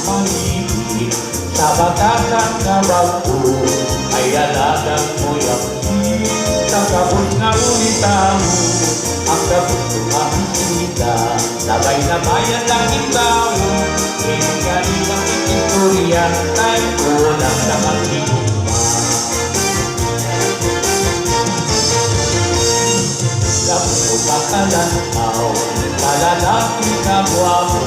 paligid. Sa batasang kabago ay dalagang mo'y sa kabut na ulitamo. Ang kabut ko ang sila, labay na bayan lang ikaw. Pinagaling ang istorya, tayo ko lang sa pagkikuma. Kabut ko pagkalantaw, sa lalaki kapwa mo.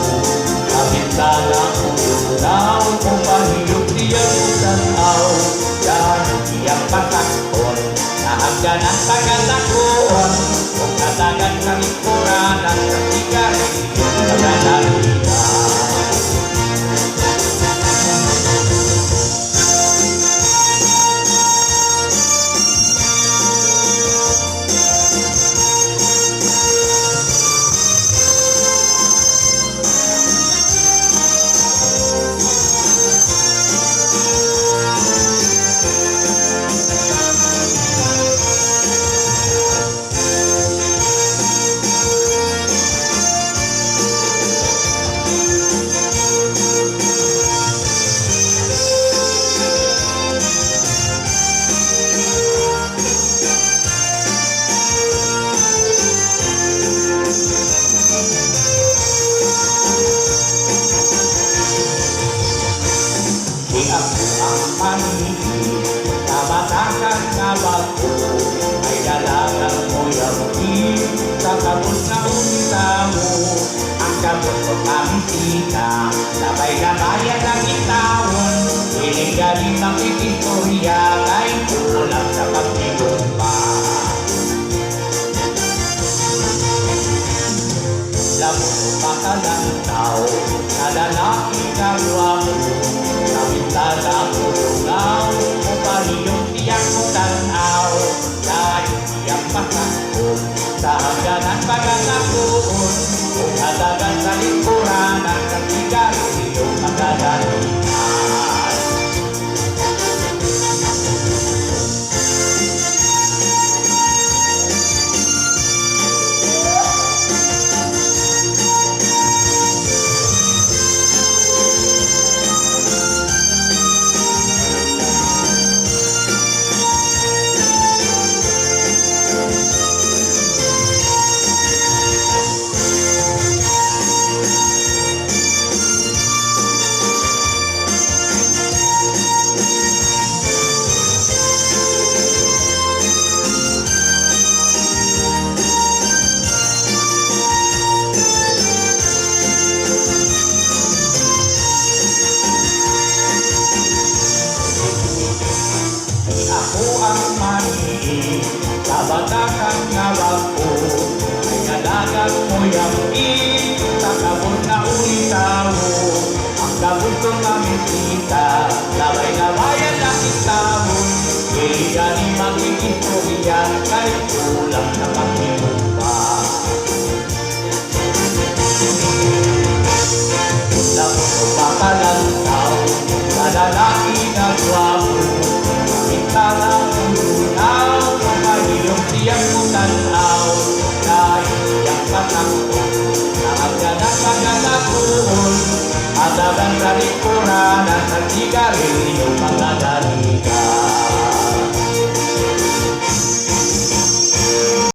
Kabintana ko yung tao, kung pahilog niya mo tanaw. Yan iyang patakon, na hangganan tagal-takon. Kung katagan sa ikuranan, sa sigarilyo, pagkalalita. Ako ang paligid, sa batasang kabago ay dalagang mo'y abutin. Sa kabut na umita mo, ang kabut ko pamisita. Sabay na bayan ang itawon, pinagaling ang istorya, kahit kulang sa pagtigumpa. Lamon mo pakalantaw, sa lalaki kapwa mo. Kabintana ko lugaw, kung paliyong tiyak mo tanaw. Dahil tiyang pasakon, sa hangganan pagkakakon. Kung hatagan sa lingkuranan, sa sigarilyo magagalitan. Ako ang maliit, sa batasang kabago ay dalagang mo'y abutin. Sa kabut na ulitawo, ang kabut kong mamisita. Labay na bayan lang itawon, kailangan mag-istorya, kahit kulang sa pagkikumpa. Lamon ko pakalantaw, sa lalaki na gwapo. Kabintana ko lunaw, kung mahilong tiyang mo tanaw. Dahil tiyang patakon, na hangganan pagkakakon. Hatagan sa lingkuranan, sa sigarilyo magagalitan.